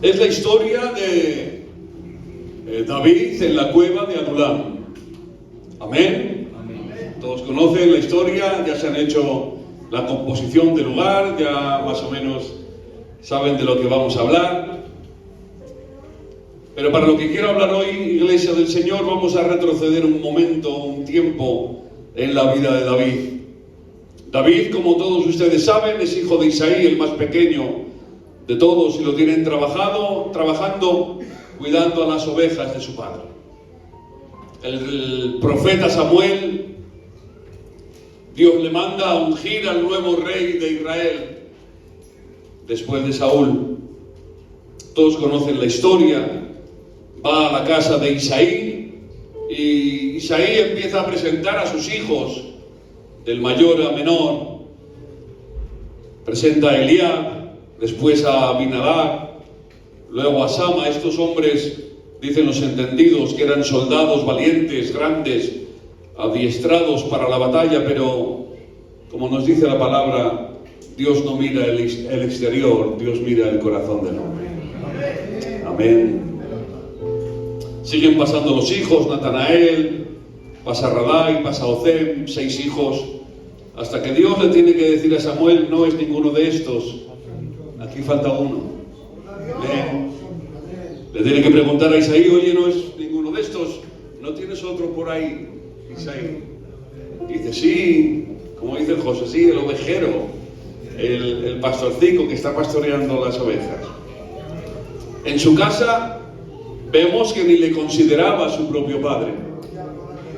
Es la historia de David en la cueva de Adulam. Amén. Todos conocen la historia, ya se han hecho la composición del lugar, ya más o menos saben de lo que vamos a hablar. Pero para lo que quiero hablar hoy, Iglesia del Señor, vamos a retroceder un momento, un tiempo en la vida de David. David, como todos ustedes saben, es hijo de Isaí, el más pequeño de todos, y lo tienen trabajando, cuidando a las ovejas de su padre. El profeta Samuel, Dios le manda a ungir al nuevo rey de Israel, después de Saúl. Todos conocen la historia. Va a la casa de Isaí, y Isaí empieza a presentar a sus hijos, del mayor a menor. Presenta a Eliab, después a Abinadab, luego a Sama. Estos hombres, dicen los entendidos, que eran soldados valientes, grandes, adiestrados para la batalla, pero como nos dice la palabra, Dios no mira el exterior, Dios mira el corazón del hombre. Amén. Siguen pasando los hijos, Natanael, pasa Radai, pasa Ocem, 6 hijos, hasta que Dios le tiene que decir a Samuel: no es ninguno de estos, aquí falta uno. Le tiene que preguntar a Isaí: oye, no es ninguno de estos, ¿no tienes otro por ahí, Isaí? Dice: sí, como dice el José, sí, el ovejero, el pastorcico que está pastoreando las ovejas. En su casa vemos que ni le consideraba a su propio padre,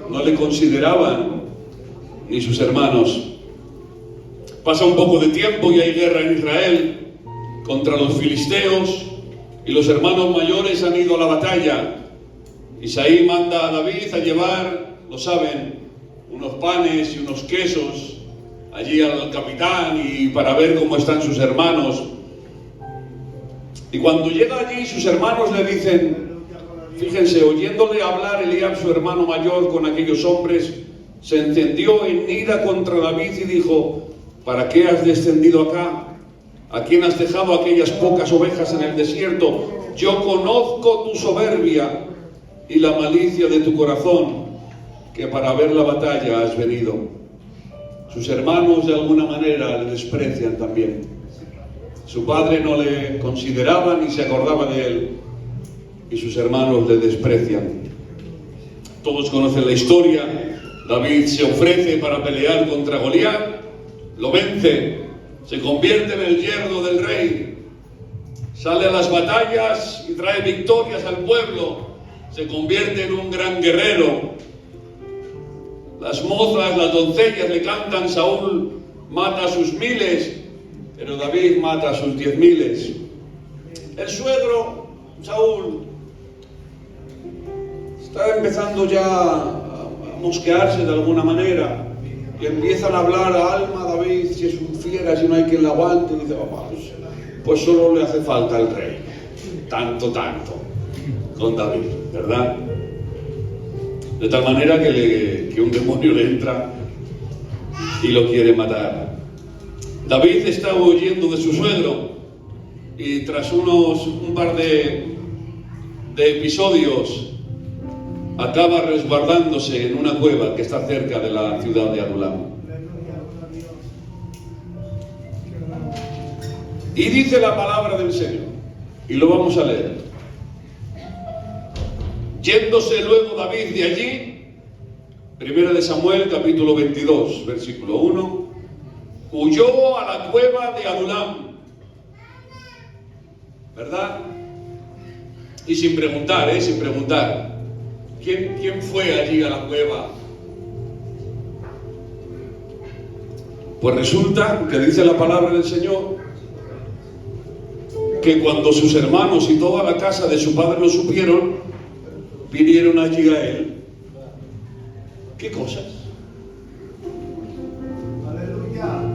no le consideraban ni sus hermanos. Pasa un poco de tiempo y hay guerra en Israel contra los filisteos, y los hermanos mayores han ido a la batalla. Isaí manda a David a llevar, lo saben, unos panes y unos quesos allí al capitán, y para ver cómo están sus hermanos. Y cuando llega allí, sus hermanos le dicen, fíjense, oyéndole hablar Eliab, su hermano mayor, con aquellos hombres, se encendió en ira contra David y dijo: ¿para qué has descendido acá? ¿A quién has dejado aquellas pocas ovejas en el desierto? Yo conozco tu soberbia y la malicia de tu corazón, que para ver la batalla has venido. Sus hermanos de alguna manera le desprecian también. Su padre no le consideraba ni se acordaba de él, y sus hermanos le desprecian. Todos conocen la historia. David se ofrece para pelear contra Goliat, lo vence, se convierte en el yerno del rey, sale a las batallas y trae victorias al pueblo, se convierte en un gran guerrero. Las mozas, las doncellas le cantan: Saúl mata a sus miles, pero David mata a sus 10.000. El suegro, Saúl, está empezando ya a mosquearse de alguna manera, y empiezan a hablar: alma David, si es un fiera, si no hay quien la aguante. Y dice: pues solo le hace falta al rey, tanto con David, ¿verdad? De tal manera que un demonio le entra y lo quiere matar. David está huyendo de su suegro, y tras un par de episodios acaba resguardándose en una cueva que está cerca de la ciudad de Adulam. Y dice la palabra del Señor, y lo vamos a leer: yéndose luego David de allí, 1 de Samuel capítulo 22, versículo 1, huyó a la cueva de Adulam, ¿verdad? Y sin preguntar, ¿quién fue allí a la cueva? Pues resulta que dice la palabra del Señor que cuando sus hermanos y toda la casa de su padre lo supieron, vinieron allí a él. ¿Qué cosas?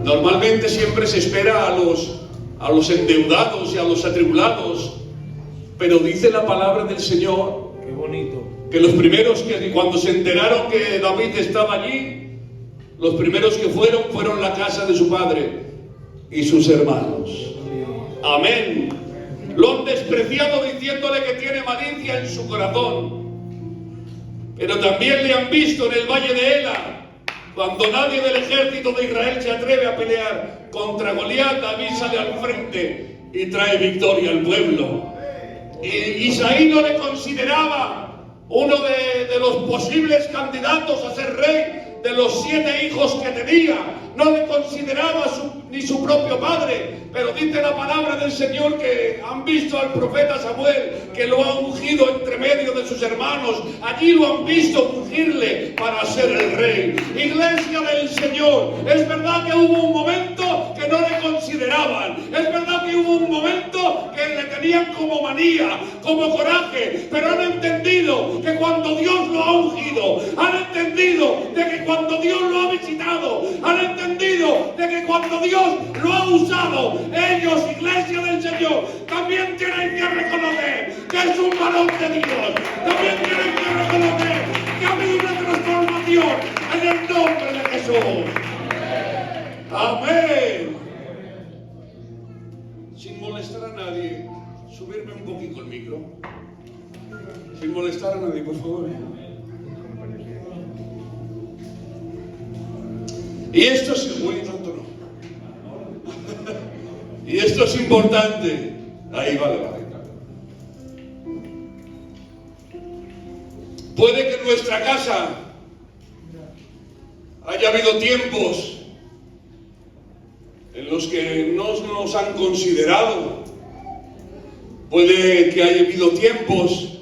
Normalmente siempre se espera a los endeudados y a los atribulados, pero dice la palabra del Señor, qué bonito, que los primeros que cuando se enteraron que David estaba allí, los primeros que fueron la casa de su padre y sus hermanos. Amén. Lo han despreciado diciéndole que tiene malicia en su corazón. Pero también le han visto en el valle de Ela, cuando nadie del ejército de Israel se atreve a pelear contra Goliat. David sale al frente y trae victoria al pueblo. Y Isaí no le consideraba uno de los posibles candidatos a ser rey de los 7 hijos que tenía. No le consideraba ni su propio padre. Pero dice la palabra del Señor que han visto al profeta Samuel, que lo ha ungido entre medio de sus hermanos. Allí lo han visto ungirle para ser el rey. Iglesia del Señor, es verdad que hubo un momento que no le consideraban. Es verdad que hubo un momento que le tenían como manía, como coraje. Pero han entendido que cuando Dios lo ha ungido, han entendido de que cuando Dios lo ha visitado, han entendido de que cuando Dios lo ha usado, ellos, iglesia del Señor, también tienen que reconocer que es un varón de Dios. También tienen que reconocer que ha habido una transformación en el nombre de Jesús. Amén. Sin molestar a nadie, subirme un poquito el micro. Sin molestar a nadie, por favor. Y esto es muy tanto, no. Y esto es importante. Ahí vale. Puede que en nuestra casa haya habido tiempos en los que no nos han considerado. Puede que haya habido tiempos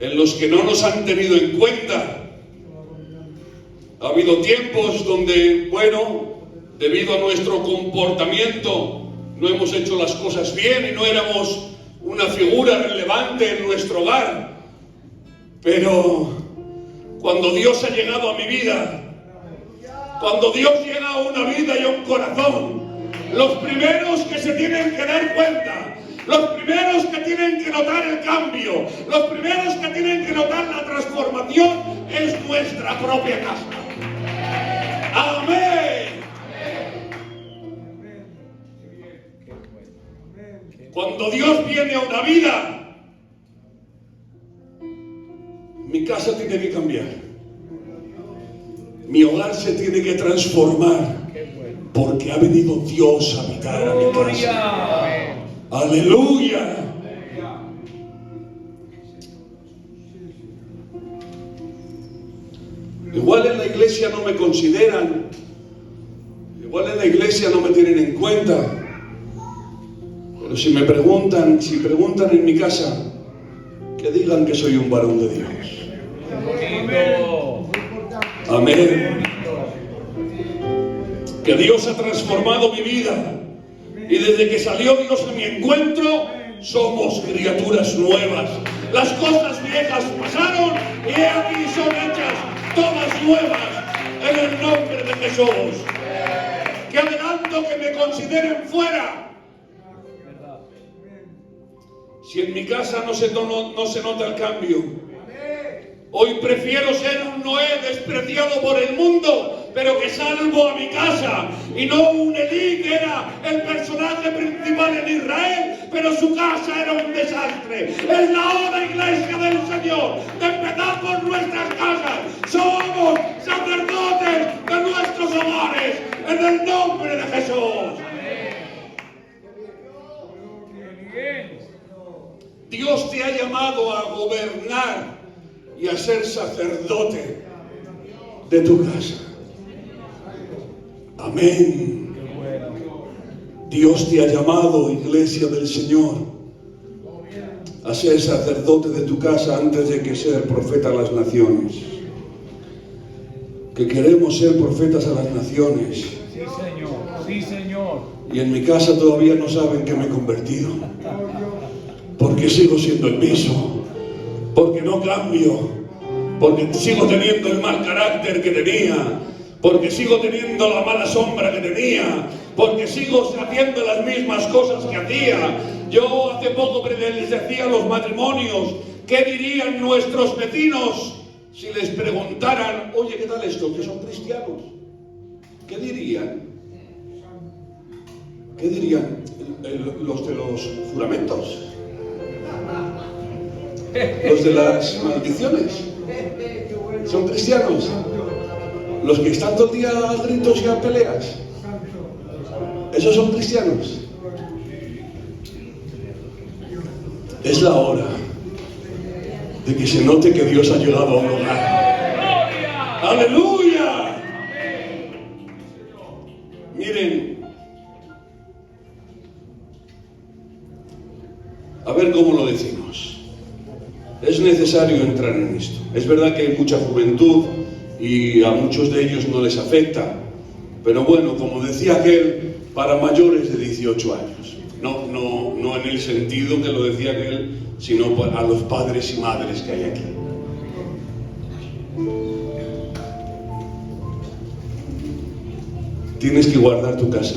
en los que no nos han tenido en cuenta. Ha habido tiempos donde, debido a nuestro comportamiento, no hemos hecho las cosas bien y no éramos una figura relevante en nuestro hogar. Pero cuando Dios ha llegado a mi vida, cuando Dios llega a una vida y a un corazón, los primeros que se tienen que dar cuenta, los primeros que tienen que notar el cambio, los primeros que tienen que notar la transformación, es nuestra propia casa. Amén. Cuando Dios viene a una vida, mi casa tiene que cambiar. Mi hogar se tiene que transformar. Porque ha venido Dios a habitar a mi casa. Aleluya. Igual en la iglesia no me consideran. Igual en la iglesia no me tienen en cuenta. Pero si preguntan en mi casa, que digan que soy un varón de Dios. Amén. Que Dios ha transformado mi vida. Y desde que salió Dios a mi encuentro, somos criaturas nuevas. Las cosas viejas pasaron y he aquí son hechas todas nuevas en el nombre de Jesús. Que adelanto que me consideren fuera. Si en mi casa no se nota el cambio, hoy prefiero ser un Noé despreciado por el mundo, pero que salvo a mi casa, y no un Elí que era el personaje principal en Israel, pero su casa era un desastre. Es la hora, iglesia del Señor, de empezar por nuestras casas. Somos sacerdotes de nuestros hogares, en el nombre de Jesús. Dios te ha llamado a gobernar y a ser sacerdote de tu casa. Amén. Dios te ha llamado, iglesia del Señor, a ser sacerdote de tu casa antes de que ser profeta a las naciones. Que queremos ser profetas a las naciones. Sí, Señor. Sí, Señor. Y en mi casa todavía no saben que me he convertido. Porque sigo siendo el mismo. Porque no cambio. Porque sigo teniendo el mal carácter que tenía. Porque sigo teniendo la mala sombra que tenía. Porque sigo haciendo las mismas cosas que hacía. Yo hace poco les decía a los matrimonios, ¿qué dirían nuestros vecinos si les preguntaran, oye, ¿qué tal esto? Que son cristianos. ¿Qué dirían? ¿qué dirían los de los juramentos? Los de las maldiciones. Son cristianos. Los que están todo el día a gritos y a peleas. Esos son cristianos. Es la hora de que se note que Dios ha llegado a un hogar. ¡Aleluya! Miren, a ver cómo lo decimos. Es necesario entrar en esto. Es verdad que hay mucha juventud y a muchos de ellos no les afecta, pero bueno, como decía aquel, para mayores de 18 años. No en el sentido que lo decía aquel, sino a los padres y madres que hay aquí. Tienes que guardar tu casa.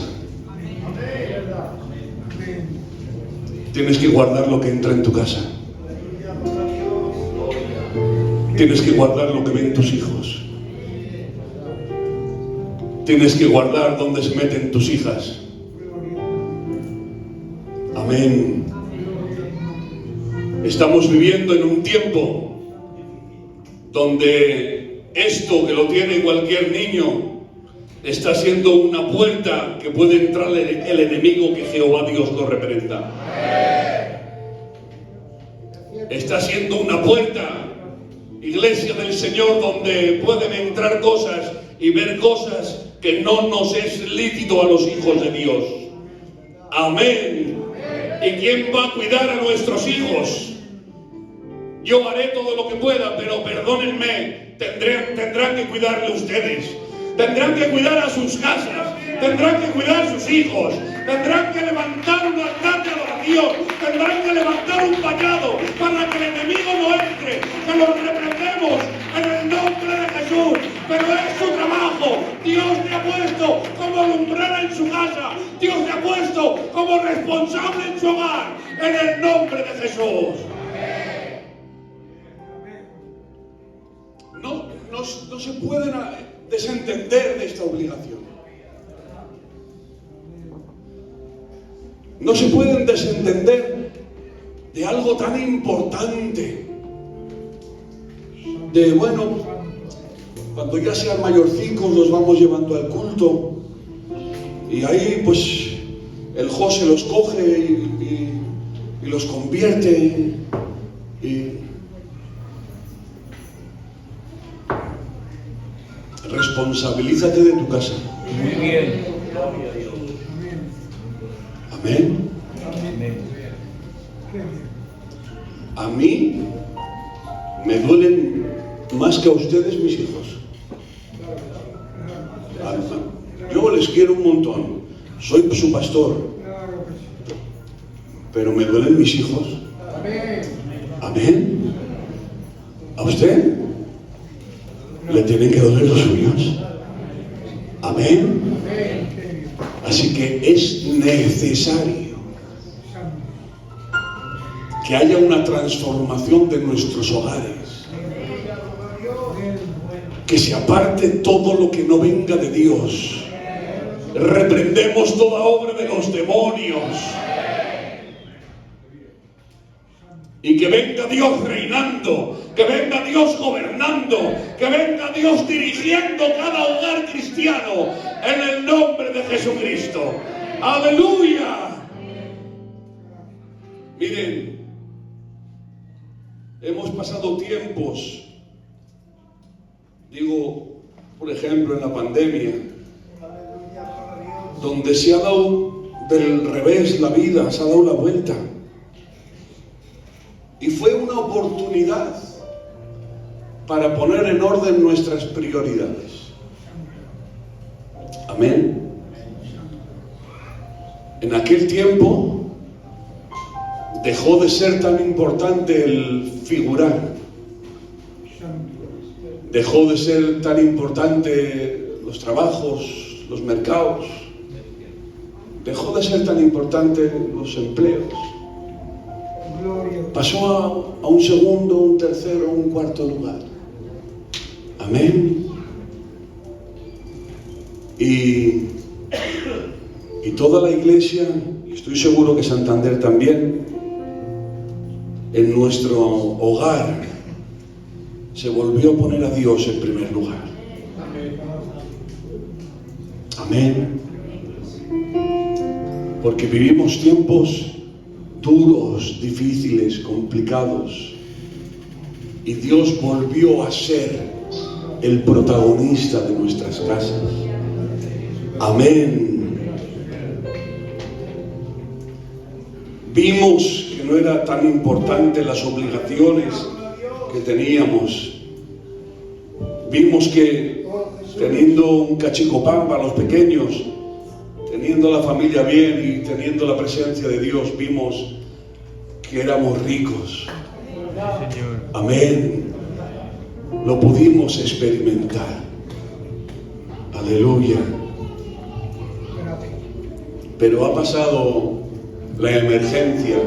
Tienes que guardar lo que entra en tu casa. Tienes que guardar lo que ven tus hijos. Tienes que guardar donde se meten tus hijas. Amén. Estamos viviendo en un tiempo donde esto que lo tiene cualquier niño está siendo una puerta que puede entrar el enemigo, que Jehová Dios lo reprenda. Está siendo una puerta, iglesia del Señor, donde pueden entrar cosas y ver cosas que no nos es lícito a los hijos de Dios. Amén. ¿Y quién va a cuidar a nuestros hijos? Yo haré todo lo que pueda, pero perdónenme, tendrán que cuidarle ustedes. Tendrán que cuidar a sus casas, tendrán que cuidar a sus hijos, tendrán que levantar un altar de adoración, tendrán que levantar un vallado para que el enemigo no entre, que lo reprendemos en el nombre de Jesús. Pero es su trabajo. Dios te ha puesto como lumbrera en su casa, Dios te ha puesto como responsable en su hogar, en el nombre de Jesús. No se pueden desentender de esta obligación. No se pueden desentender de algo tan importante. De bueno, cuando ya sean mayorcicos los vamos llevando al culto y ahí pues el José los coge y los convierte y responsabilízate de tu casa. Muy bien. Amén. Amén. A mí me duelen más que a ustedes mis hijos. Yo les quiero un montón. Soy su pastor. Pero me duelen mis hijos. Amén. ¿A usted? ¿Le tienen que doler los suyos? Amén. Así que es necesario que haya una transformación de nuestros hogares. Que se aparte todo lo que no venga de Dios. Reprendemos toda obra de los demonios. Y que venga Dios reinando, que venga Dios gobernando, que venga Dios dirigiendo cada hogar cristiano en el nombre de Jesucristo. ¡Aleluya! Miren, hemos pasado tiempos, digo, por ejemplo, en la pandemia, donde se ha dado del revés la vida, se ha dado la vuelta. Y fue una oportunidad para poner en orden nuestras prioridades. Amén. En aquel tiempo dejó de ser tan importante el figurar. Dejó de ser tan importante los trabajos, los mercados. Dejó de ser tan importante los empleos. Pasó a un segundo, un tercero, un cuarto lugar. Amén. Y toda la iglesia, y estoy seguro que Santander también, en nuestro hogar se volvió a poner a Dios en primer lugar. Amén. Porque vivimos tiempos duros, difíciles, complicados, y Dios volvió a ser el protagonista de nuestras casas. Amén. Vimos que no era tan importante las obligaciones que teníamos. Vimos que teniendo un cachico pan para los pequeños, teniendo la familia bien y teniendo la presencia de Dios, vimos que éramos ricos. Amén. Lo pudimos experimentar. Aleluya. Pero ha pasado la emergencia,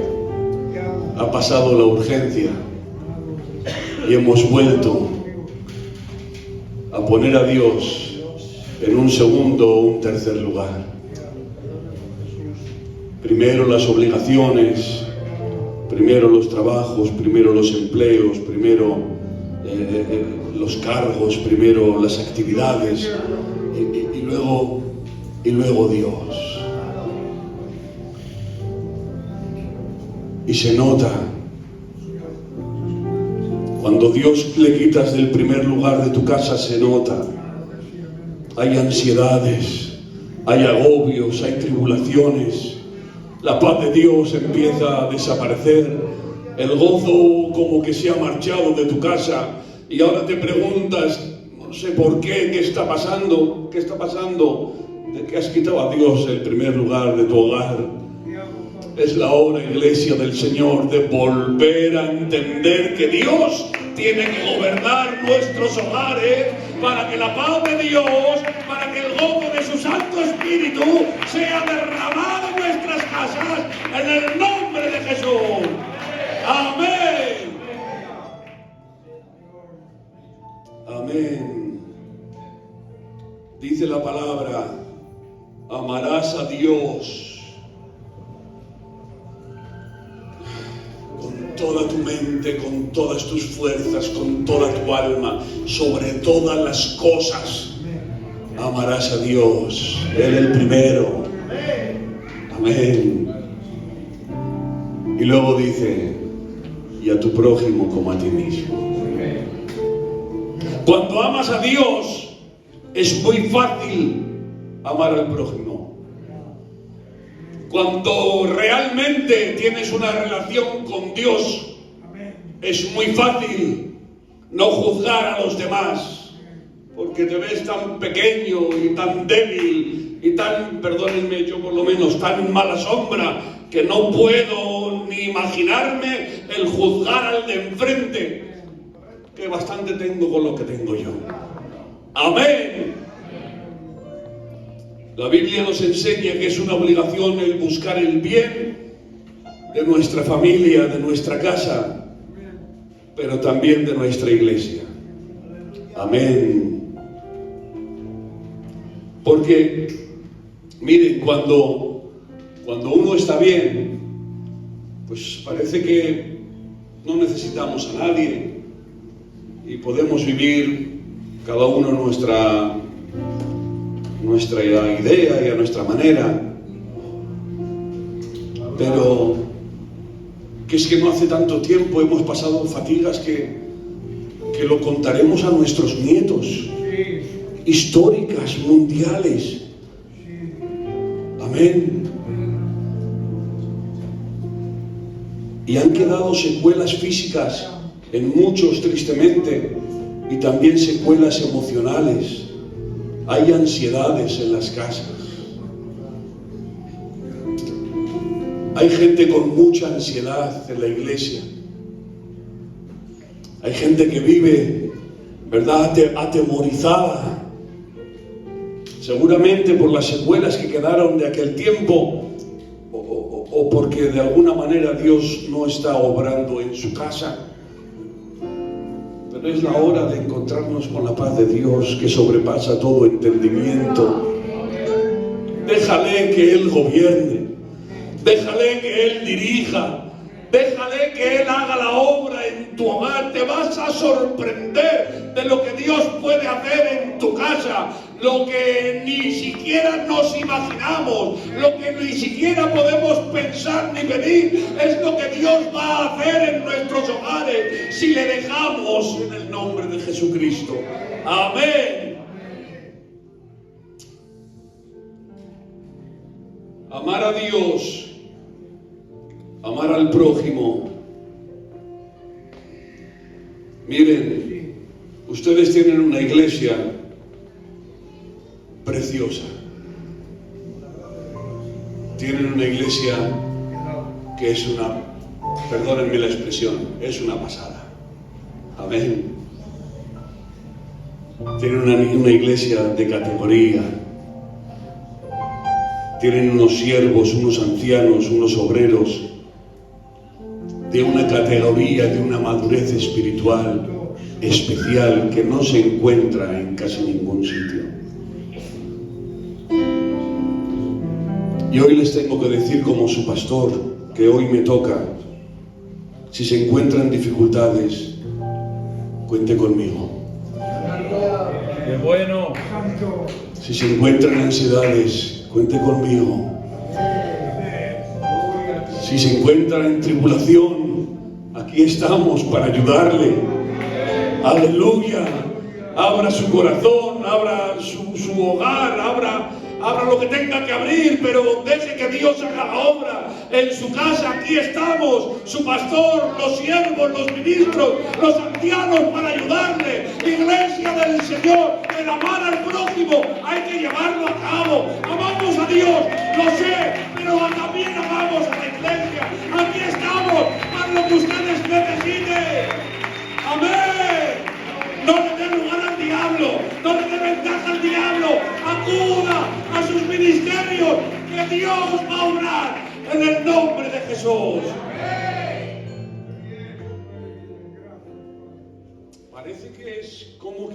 ha pasado la urgencia y hemos vuelto a poner a Dios en un segundo o un tercer lugar. Primero las obligaciones, primero los trabajos, primero los empleos, primero los cargos, primero las actividades y luego Dios. Y se nota cuando Dios le quitas del primer lugar de tu casa, se nota. Hay ansiedades, hay agobios, hay tribulaciones. La paz de Dios empieza a desaparecer. El gozo como que se ha marchado de tu casa y ahora te preguntas, no sé por qué, ¿qué está pasando? ¿Qué está pasando? ¿De qué has quitado a Dios el primer lugar de tu hogar? Es la hora, iglesia del Señor, de volver a entender que Dios tiene que gobernar nuestros hogares para que la paz de Dios, para que el gozo de su Santo Espíritu sea derramado en nuestras casas en el nombre de Jesús. Amén. Amén. Dice la palabra, amarás a Dios con toda tu mente, con todas tus fuerzas, con toda tu alma, sobre todas las cosas. Amarás a Dios, Él el primero. Amén. Y luego dice, y a tu prójimo como a ti mismo. Cuando amas a Dios, es muy fácil amar al prójimo. Cuando realmente tienes una relación con Dios, es muy fácil no juzgar a los demás, porque te ves tan pequeño y tan débil y tan, perdónenme, yo por lo menos, tan mala sombra, que no puedo ni imaginarme el juzgar al de enfrente, que bastante tengo con lo que tengo yo. Amén. La Biblia nos enseña que es una obligación el buscar el bien de nuestra familia, de nuestra casa, pero también de nuestra iglesia. Amén. Porque, miren, cuando uno está bien, pues parece que no necesitamos a nadie y podemos vivir cada uno nuestra idea y a nuestra manera. Pero que es que no hace tanto tiempo hemos pasado fatigas que lo contaremos a nuestros nietos, históricas, mundiales. Amén. Y han quedado secuelas físicas en muchos, tristemente, y también secuelas emocionales. Hay ansiedades en las casas. Hay gente con mucha ansiedad en la iglesia. Hay gente que vive, ¿verdad?, atemorizada. Seguramente por las secuelas que quedaron de aquel tiempo, o porque de alguna manera Dios no está obrando en su casa. Pero es la hora de encontrarnos con la paz de Dios que sobrepasa todo entendimiento. Deja Déjale que Él gobierne. Déjale que Él dirija. Déjale que Él haga la obra en tu hogar. Te vas a sorprender de lo que Dios puede hacer en tu casa. Lo que ni siquiera nos imaginamos, lo que ni siquiera podemos pensar ni pedir, es lo que Dios va a hacer en nuestros hogares si le dejamos en el nombre de Jesucristo. Amén. Amar a Dios, amar al prójimo. Miren, ustedes tienen una iglesia preciosa. Tienen una iglesia que es una, perdónenme la expresión, es una pasada. Amén. Tienen una iglesia de categoría. Tienen unos siervos, unos ancianos, unos obreros de una categoría, de una madurez espiritual especial que no se encuentra en casi ningún sitio. Y hoy les tengo que decir como su pastor, que hoy me toca, si se encuentran dificultades, cuente conmigo. ¡Qué bueno! Si se encuentran ansiedades, cuente conmigo. Si se encuentran en tribulación, aquí estamos para ayudarle. Aleluya. Abra su corazón, abra su hogar, abra lo que tenga que abrir, pero deje que Dios haga la obra en su casa. Aquí estamos, su pastor, los siervos, los ministros, los ancianos, para ayudarle. Iglesia del Señor, el amar al prójimo hay que llevarlo a cabo. Amamos a Dios, lo sé, pero también amamos a la iglesia. Aquí estamos para lo que ustedes necesiten. Amén. No le dé lugar al diablo, no le dé ventaja al diablo. Acuda a sus ministerios, que Dios va a obrar en el nombre de Jesús. Parece que es como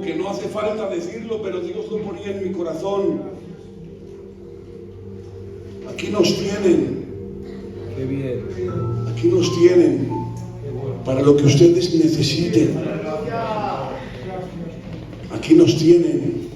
que no hace falta decirlo, pero Dios lo ponía en mi corazón. Aquí nos tienen. ¡Qué bien! Aquí nos tienen para lo que ustedes necesiten. Aquí nos tienen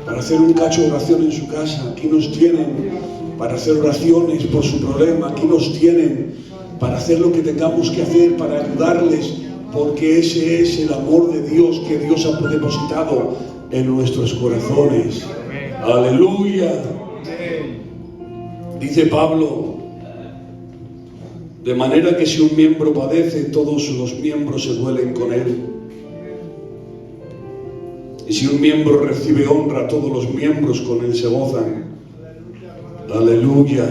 para hacer un cacho de oración en su casa. Aquí nos tienen para hacer oraciones por su problema. Aquí nos tienen para hacer lo que tengamos que hacer para ayudarles, porque ese es el amor de Dios que Dios ha depositado en nuestros corazones. Aleluya. Dice Pablo: de manera que si un miembro padece, todos los miembros se duelen con él. Y si un miembro recibe honra, todos los miembros con él se gozan. Aleluya.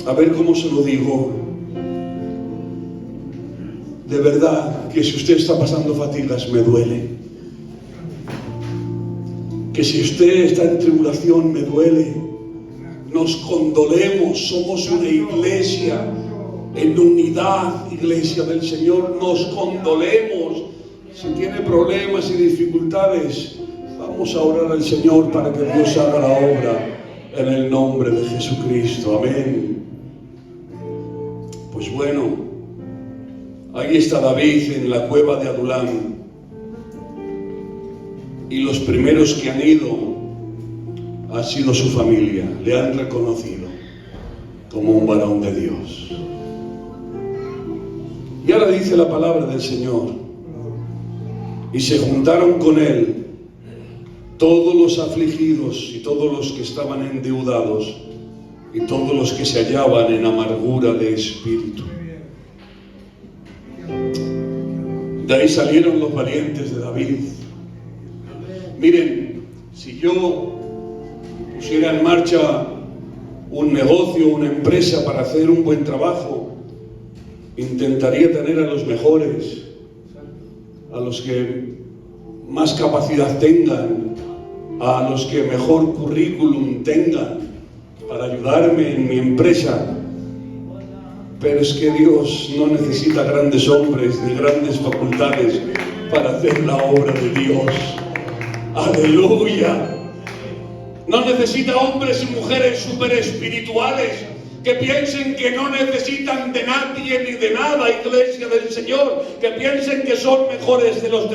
A ver cómo se lo digo. De verdad que si usted está pasando fatigas, me duele. Que si usted está en tribulación, me duele. Nos condolemos, somos una iglesia en unidad, iglesia del Señor. Nos condolemos. Si tiene problemas y dificultades, vamos a orar al Señor para que Dios haga la obra en el nombre de Jesucristo. Amén. Pues bueno, ahí está David en la cueva de Adulam, y los primeros que han ido ha sido su familia. Le han reconocido como un varón de Dios. Y ahora dice la palabra del Señor: y se juntaron con él todos los afligidos y todos los que estaban endeudados y todos los que se hallaban en amargura de espíritu. De ahí salieron los valientes de David. Miren, si yo pusiera en marcha un negocio, una empresa para hacer un buen trabajo, intentaría tener a los mejores, a los que más capacidad tengan, a los que mejor currículum tengan para ayudarme en mi empresa. Pero es que Dios no necesita grandes hombres ni grandes facultades para hacer la obra de Dios. Aleluya. No necesita hombres y mujeres super espirituales que piensen que no necesitan de nadie ni de nada, iglesia del Señor, que piensen que son mejores que los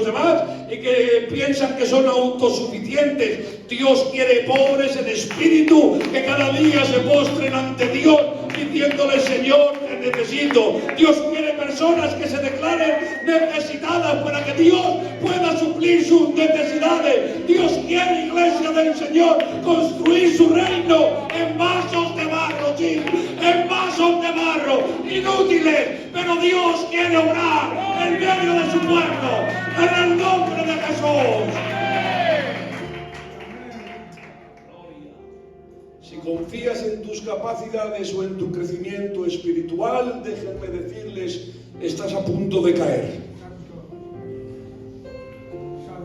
demás y que piensan que son autosuficientes. Dios quiere pobres en espíritu que cada día se postren ante Dios diciéndole: Señor, te necesito. Dios quiere personas que se declaren necesitadas para que Dios pueda suplir sus necesidades. Dios quiere, iglesia del Señor, construir su reino en vasos de barro, sí, en vasos de barro inútiles, pero Dios quiere obrar en medio de su pueblo, en el nombre de Jesús. Si confías en tus capacidades o en tu crecimiento espiritual, déjenme decirles, estás a punto de caer.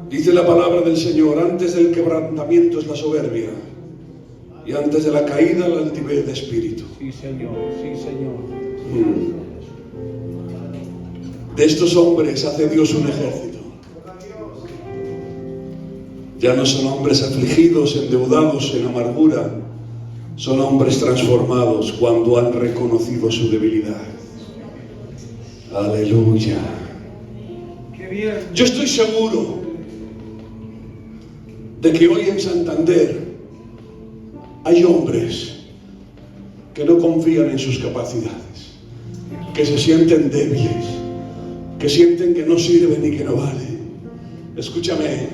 Dice la palabra del Señor: antes del quebrantamiento es la soberbia, y antes de la caída la altivez de espíritu. Sí, Señor, sí, Señor. De estos hombres hace Dios un ejército. Ya no son hombres afligidos, endeudados en amargura. Son hombres transformados cuando han reconocido su debilidad. Aleluya. Yo estoy seguro de que hoy en Santander hay hombres que no confían en sus capacidades, que se sienten débiles, que sienten que no sirven y que no valen. Escúchame,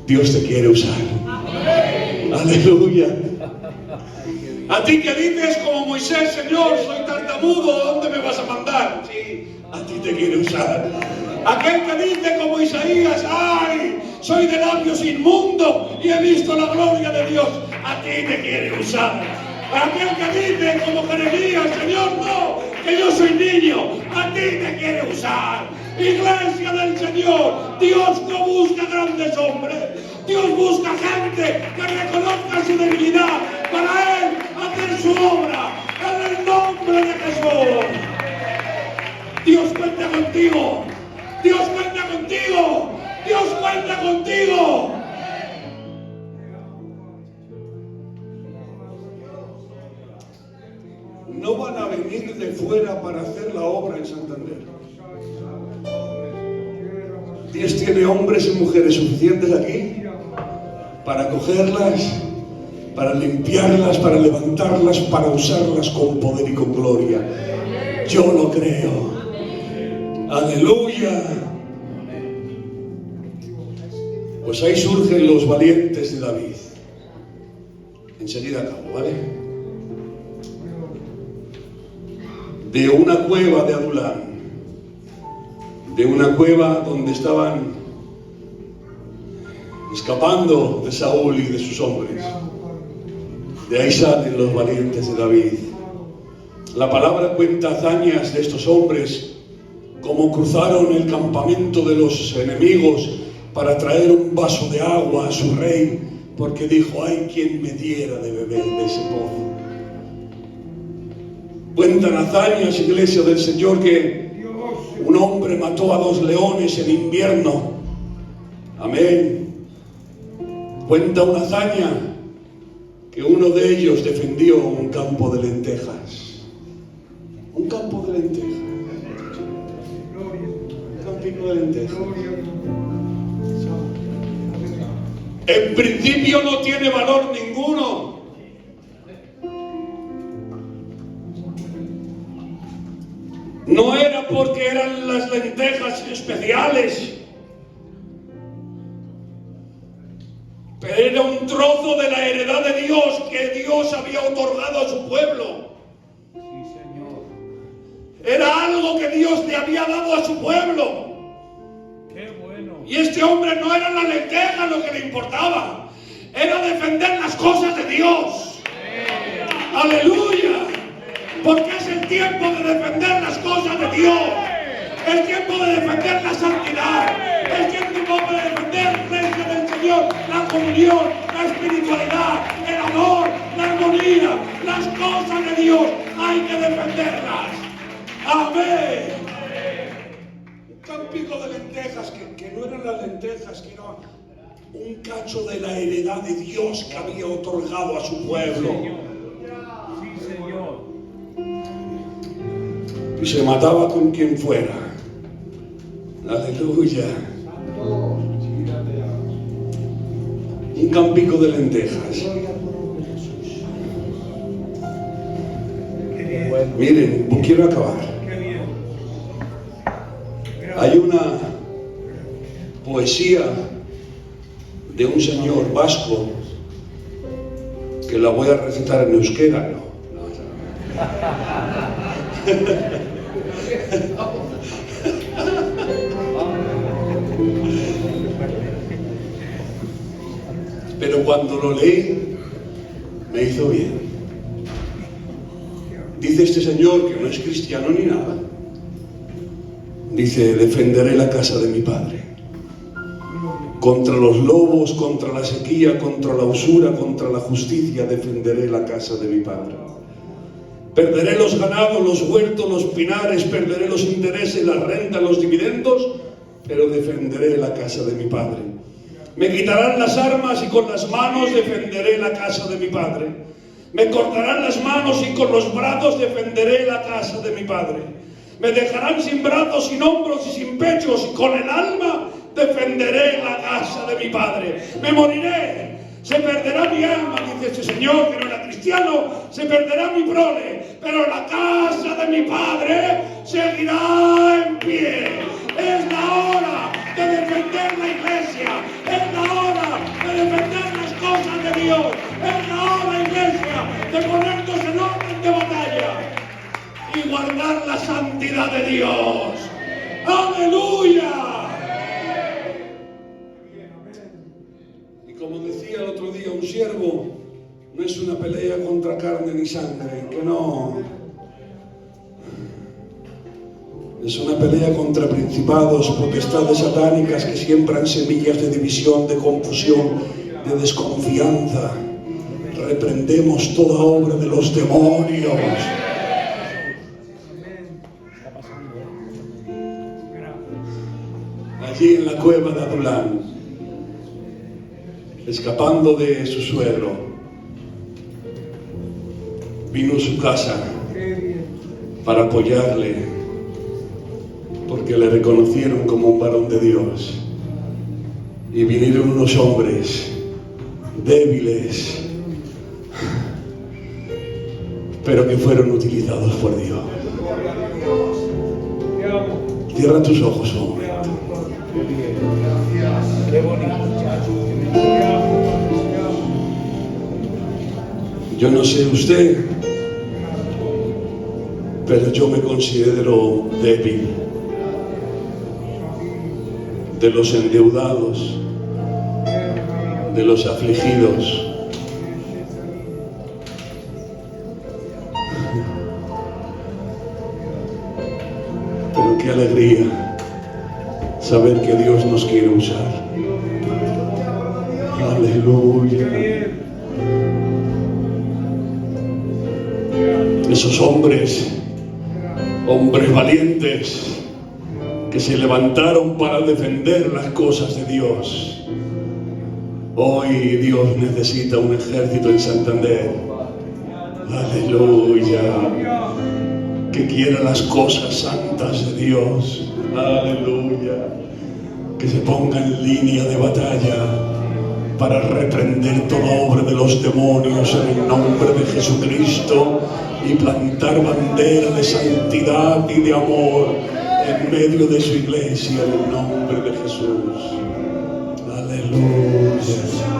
Dios te quiere usar. Aleluya. A ti que dices como Moisés: Señor, soy tartamudo, ¿dónde me vas a mandar? Sí, a ti te quiere usar. Aquel que dice como Isaías: ay, soy de labios inmundos y he visto la gloria de Dios, a ti te quiere usar. Aquel que dice como Jeremías: Señor, no, que yo soy niño, a ti te quiere usar. Iglesia del Señor, Dios no busca grandes hombres, Dios busca gente que reconozca su debilidad para Él hacer su obra en el nombre de Jesús. Dios cuenta contigo, Dios cuenta contigo, Dios cuenta contigo. No van a venir de fuera para hacer la obra en Santander. Dios tiene hombres y mujeres suficientes aquí para cogerlas, para limpiarlas, para levantarlas, para usarlas con poder y con gloria. Yo lo creo. Aleluya. Pues ahí surgen los valientes de David. Enseguida acabo, ¿vale? De una cueva de Adulán, de una cueva donde estaban escapando de Saúl y de sus hombres. De ahí salen los valientes de David. La palabra cuenta hazañas de estos hombres, como cruzaron el campamento de los enemigos para traer un vaso de agua a su rey, porque dijo: hay quien me diera de beber de ese pozo. Cuentan hazañas, iglesia del Señor, que un hombre mató a 2 leones en invierno. Amén. Cuenta una hazaña que uno de ellos defendió un campo de lentejas. Un campo de lentejas. Un campito de lentejas. En principio no tiene valor ninguno. No era porque eran las lentejas especiales, pero era un trozo de la heredad de Dios que Dios había otorgado a su pueblo. Sí, Señor. Era algo que Dios le había dado a su pueblo. Qué bueno. Y este hombre no era la lenteja lo que le importaba, era defender las cosas de Dios. Aleluya. Porque es el tiempo de defender las cosas de Dios, el tiempo de defender la santidad, el tiempo de defender la iglesia del Señor, la comunión, la espiritualidad, el amor, la armonía, las cosas de Dios hay que defenderlas. Amén. campico de lentejas, que no eran las lentejas, que era un cacho de la heredad de Dios que había otorgado a su pueblo. Sí, Señor. Y se mataba con quien fuera. Aleluya. Un campico de lentejas. Miren, quiero acabar. Hay una poesía de un señor vasco que la voy a recitar en euskera. Pero cuando lo leí, me hizo bien. Dice este señor, que no es cristiano ni nada, dice: defenderé la casa de mi padre. Contra los lobos, contra la sequía, contra la usura, contra la justicia, defenderé la casa de mi padre. Perderé los ganados, los huertos, los pinares, perderé los intereses, las rentas, los dividendos, pero defenderé la casa de mi padre. Me quitarán las armas y con las manos defenderé la casa de mi padre. Me cortarán las manos y con los brazos defenderé la casa de mi padre. Me dejarán sin brazos, sin hombros y sin pechos, y con el alma defenderé la casa de mi padre. Me moriré, se perderá mi alma, dice este señor que no era cristiano, se perderá mi prole, pero la casa de mi padre seguirá en pie. Es la hora de defender la iglesia, es la hora de defender las cosas de Dios, es la hora, iglesia, de ponernos en orden de batalla y guardar la santidad de Dios. ¡Aleluya! Y como decía el otro día un siervo, no es una pelea contra carne ni sangre, que no. Es una pelea contra principados, potestades satánicas que siembran semillas de división, de confusión, de desconfianza. Reprendemos toda obra de los demonios. Allí en la cueva de Adulán, escapando de su suegro, vino a su casa para apoyarle, porque le reconocieron como un varón de Dios. Y vinieron unos hombres débiles, pero que fueron utilizados por Dios. Cierra tus ojos un momento. Qué bonito. Yo no sé usted, pero yo me considero débil. De los endeudados, de los afligidos. Pero qué alegría saber que Dios nos quiere usar. Aleluya. Esos hombres valientes, que se levantaron para defender las cosas de Dios. Hoy Dios necesita un ejército en Santander. Aleluya. Que quiera las cosas santas de Dios. Aleluya. Que se ponga en línea de batalla para reprender toda obra de los demonios en el nombre de Jesucristo y plantar bandera de santidad y de amor en medio de su iglesia, en el nombre de Jesús. Aleluya.